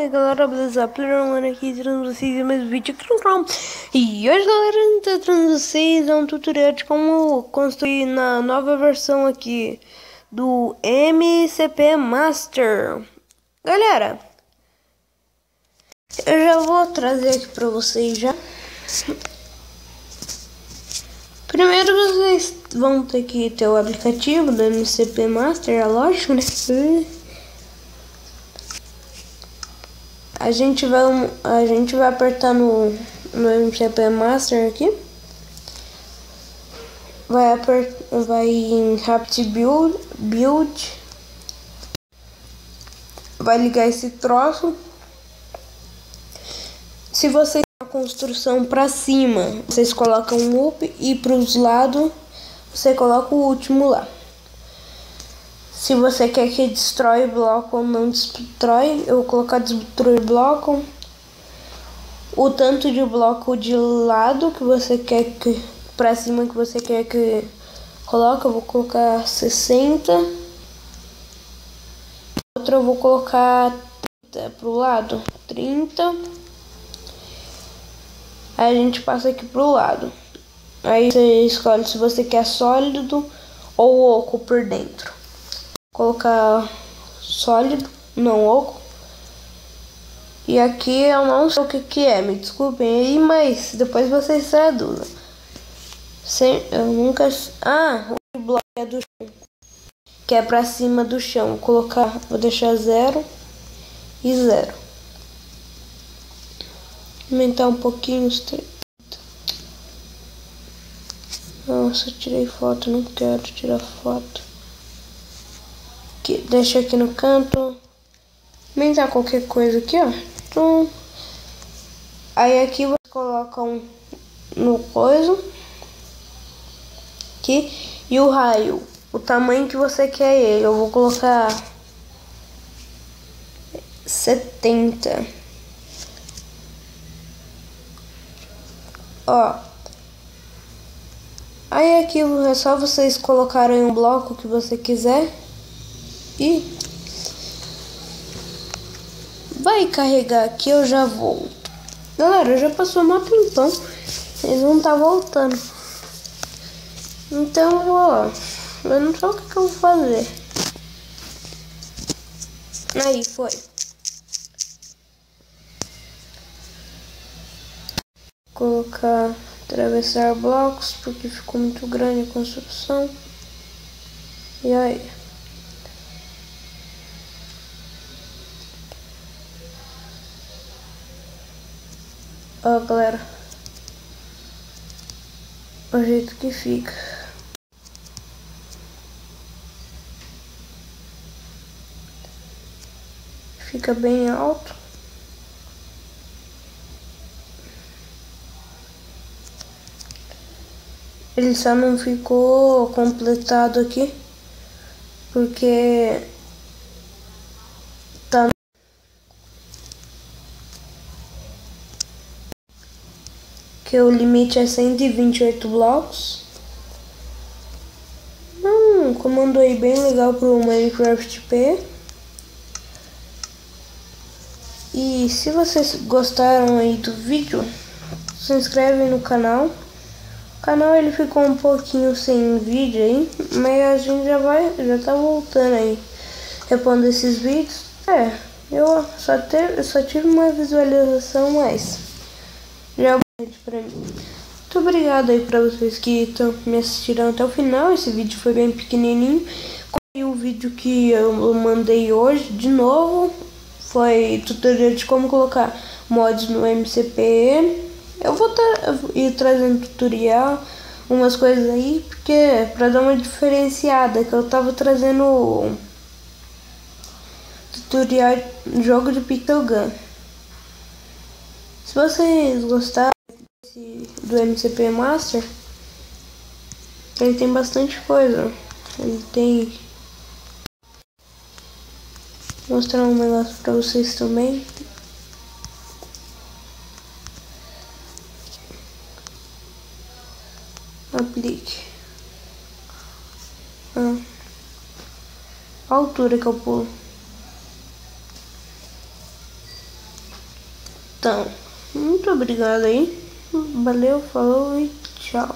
aí galera, beleza? Playerone aqui, trazendo vocês mais um vídeo aqui no canal. E hoje galera, eu tô trazendo vocês um tutorial de como construir na nova versão aqui do MCP Master. Galera, eu já vou trazer aqui pra vocês já. Primeiro vocês vão ter que ter o aplicativo do MCP Master, é lógico, né? A gente vai apertar no MCP Master aqui. Vai em Rapid Build. Vai ligar esse troço. Se você a construção para cima, vocês colocam um up e para os lados você coloca o último lá. Se você quer que destrói bloco ou não destrói, eu vou colocar destruir bloco. O tanto de bloco de lado que você quer que para cima que você quer que coloque, eu vou colocar 60. Outra eu vou colocar 30 pro lado, 30. Aí a gente passa aqui pro lado. Aí você escolhe se você quer sólido ou oco por dentro. Colocar sólido, não oco. E aqui eu não sei o que é, me desculpem aí, mas depois vocês traduzem. Eu nunca... o bloco é do chão, que é pra cima do chão. Vou deixar 0 e 0. Aumentar um pouquinho os 30. Nossa, eu tirei foto, não quero tirar foto. Deixa aqui no canto. Aumentar qualquer coisa aqui, ó. Então, aí aqui você coloca no coisa aqui e o raio, o tamanho que você quer ele. Eu vou colocar 70. Ó. Aí aqui é só vocês colocarem um bloco que você quiser. E vai carregar aqui, eu já volto. Galera, já passou um tempão. Eles vão estar voltando. Então, ó, eu não sei o que eu vou fazer. Aí, foi. Colocar, atravessar blocos, porque ficou muito grande a construção. E aí? Ó, galera, o jeito que fica. Fica bem alto. Ele só não ficou completado aqui porque tá que o limite é 128 blocos. Um comando aí bem legal pro Minecraft P. E se vocês gostaram aí do vídeo, se inscreve no canal. O canal ele ficou um pouquinho sem vídeo aí, mas a gente já tá voltando aí repondo esses vídeos. Eu só tive uma visualização, mas já pra mim. Muito obrigado aí pra vocês que me assistiram até o final. Esse vídeo foi bem pequenininho. E o vídeo que eu mandei hoje, de novo, foi tutorial de como colocar mods no MCP. Eu vou ir trazendo tutorial, umas coisas aí, porque pra dar uma diferenciada, que eu tava trazendo tutorial de jogo de Pixel Gun. Se vocês gostaram do MCP Master, ele tem bastante coisa. Ele tem... Vou mostrar um negócio pra vocês também. Aplique. A altura que eu pulo. Então, muito obrigado aí. Valeu, falou e tchau.